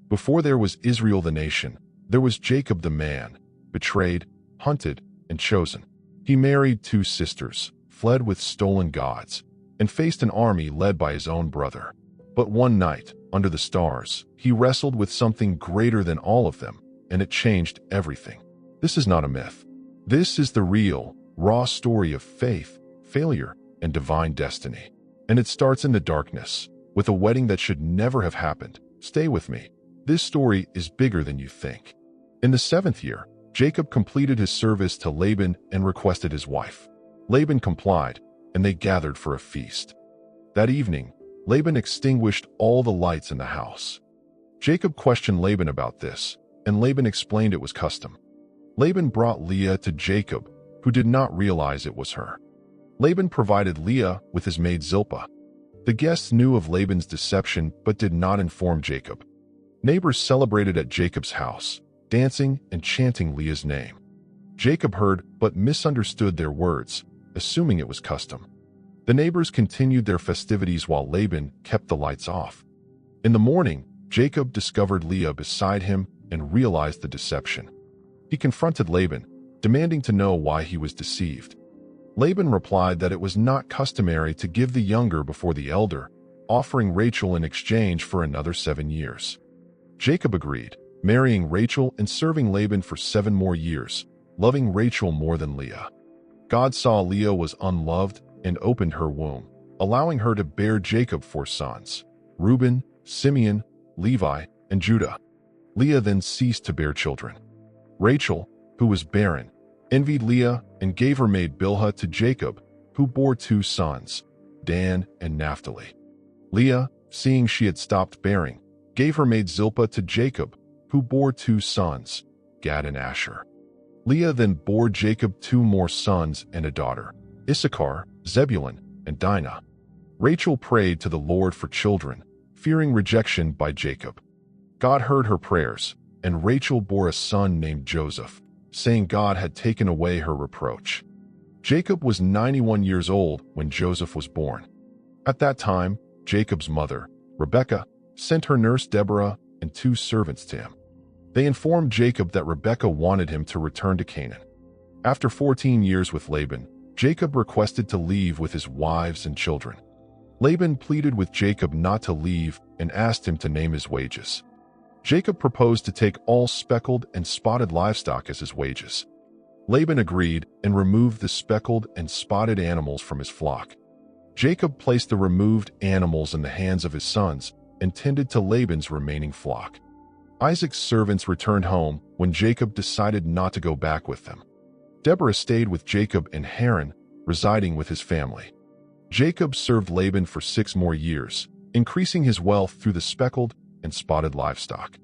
Before there was Israel the nation, there was Jacob the man, betrayed, hunted, and chosen. He married 2 sisters, fled with stolen gods, and faced an army led by his own brother. But one night, under the stars, he wrestled with something greater than all of them, and it changed everything. This is not a myth. This is the real, raw story of faith, failure, and divine destiny. And it starts in the darkness, with a wedding that should never have happened. Stay with me. This story is bigger than you think. In the 7th year, Jacob completed his service to Laban and requested his wife. Laban complied, and they gathered for a feast. That evening, Laban extinguished all the lights in the house. Jacob questioned Laban about this, and Laban explained it was custom. Laban brought Leah to Jacob, who did not realize it was her. Laban provided Leah with his maid Zilpah. The guests knew of Laban's deception but did not inform Jacob. Neighbors celebrated at Jacob's house, dancing and chanting Leah's name. Jacob heard but misunderstood their words, assuming it was custom. The neighbors continued their festivities while Laban kept the lights off. In the morning, Jacob discovered Leah beside him and realized the deception. He confronted Laban, demanding to know why he was deceived. Laban replied that it was not customary to give the younger before the elder, offering Rachel in exchange for another 7 years. Jacob agreed, marrying Rachel and serving Laban for 7 more years, loving Rachel more than Leah. God saw Leah was unloved and opened her womb, allowing her to bear Jacob 4 sons, Reuben, Simeon, Levi, and Judah. Leah then ceased to bear children. Rachel, who was barren, envied Leah and gave her maid Bilhah to Jacob, who bore 2 sons, Dan and Naphtali. Leah, seeing she had stopped bearing, gave her maid Zilpah to Jacob, who bore 2 sons, Gad and Asher. Leah then bore Jacob 2 more sons and a daughter, Issachar, Zebulun, and Dinah. Rachel prayed to the Lord for children, fearing rejection by Jacob. God heard her prayers, and Rachel bore a son named Joseph, saying God had taken away her reproach. Jacob was 91 years old when Joseph was born. At that time, Jacob's mother, Rebekah, sent her nurse Deborah and 2 servants to him. They informed Jacob that Rebekah wanted him to return to Canaan. After 14 years with Laban, Jacob requested to leave with his wives and children. Laban pleaded with Jacob not to leave and asked him to name his wages. Jacob proposed to take all speckled and spotted livestock as his wages. Laban agreed and removed the speckled and spotted animals from his flock. Jacob placed the removed animals in the hands of his sons and tended to Laban's remaining flock. Isaac's servants returned home when Jacob decided not to go back with them. Deborah stayed with Jacob in Haran, residing with his family. Jacob served Laban for 6 more years, increasing his wealth through the speckled and spotted livestock.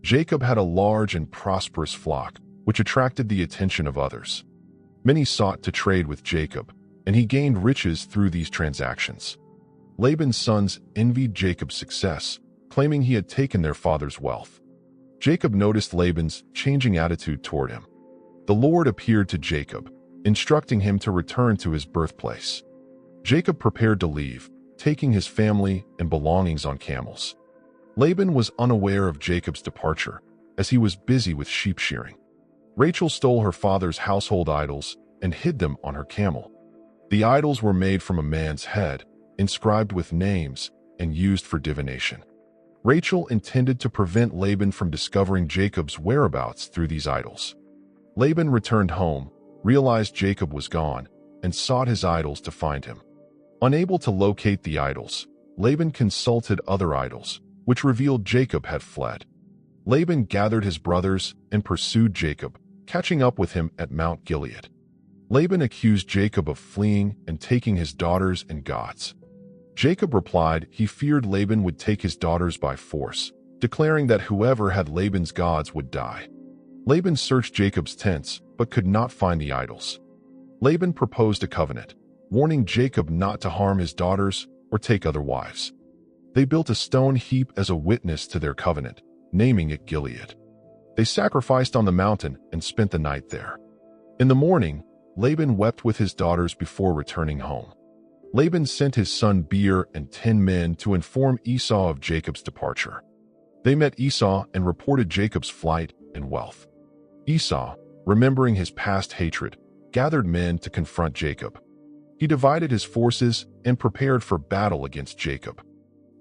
Jacob had a large and prosperous flock, which attracted the attention of others. Many sought to trade with Jacob, and he gained riches through these transactions. Laban's sons envied Jacob's success, claiming he had taken their father's wealth. Jacob noticed Laban's changing attitude toward him. The Lord appeared to Jacob, instructing him to return to his birthplace. Jacob prepared to leave, taking his family and belongings on camels. Laban was unaware of Jacob's departure, as he was busy with sheep shearing. Rachel stole her father's household idols and hid them on her camel. The idols were made from a man's head, inscribed with names, and used for divination. Rachel intended to prevent Laban from discovering Jacob's whereabouts through these idols. Laban returned home, realized Jacob was gone, and sought his idols to find him. Unable to locate the idols, Laban consulted other idols, which revealed Jacob had fled. Laban gathered his brothers and pursued Jacob, catching up with him at Mount Gilead. Laban accused Jacob of fleeing and taking his daughters and gods. Jacob replied he feared Laban would take his daughters by force, declaring that whoever had Laban's gods would die. Laban searched Jacob's tents, but could not find the idols. Laban proposed a covenant, warning Jacob not to harm his daughters or take other wives. They built a stone heap as a witness to their covenant, naming it Gilead. They sacrificed on the mountain and spent the night there. In the morning, Laban wept with his daughters before returning home. Laban sent his son Beer and 10 men to inform Esau of Jacob's departure. They met Esau and reported Jacob's flight and wealth. Esau, remembering his past hatred, gathered men to confront Jacob. He divided his forces and prepared for battle against Jacob.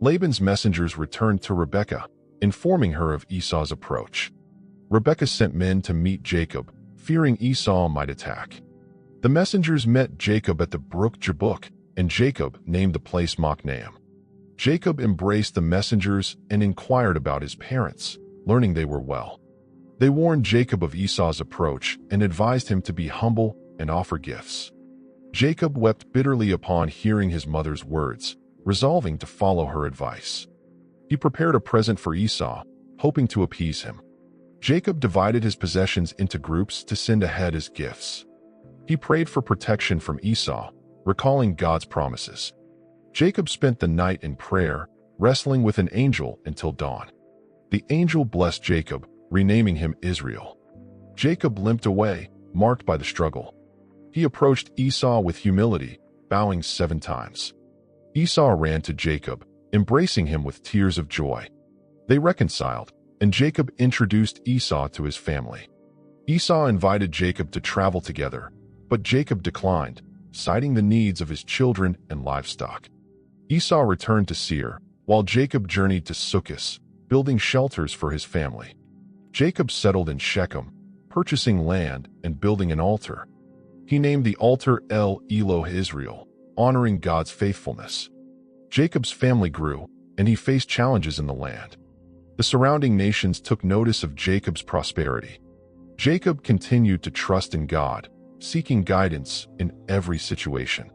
Laban's messengers returned to Rebekah, informing her of Esau's approach. Rebekah sent men to meet Jacob, fearing Esau might attack. The messengers met Jacob at the brook Jabbok, and Jacob named the place Machnaim. Jacob embraced the messengers and inquired about his parents, learning they were well. They warned Jacob of Esau's approach and advised him to be humble and offer gifts. Jacob wept bitterly upon hearing his mother's words, resolving to follow her advice. He prepared a present for Esau, hoping to appease him. Jacob divided his possessions into groups to send ahead as gifts. He prayed for protection from Esau, recalling God's promises. Jacob spent the night in prayer, wrestling with an angel until dawn. The angel blessed Jacob, renaming him Israel. Jacob limped away, marked by the struggle. He approached Esau with humility, bowing 7 times. Esau ran to Jacob, embracing him with tears of joy. They reconciled, and Jacob introduced Esau to his family. Esau invited Jacob to travel together, but Jacob declined, citing the needs of his children and livestock. Esau returned to Seir, while Jacob journeyed to Sukkot, building shelters for his family. Jacob settled in Shechem, purchasing land and building an altar. He named the altar El Elohe Israel, honoring God's faithfulness. Jacob's family grew, and he faced challenges in the land. The surrounding nations took notice of Jacob's prosperity. Jacob continued to trust in God, seeking guidance in every situation.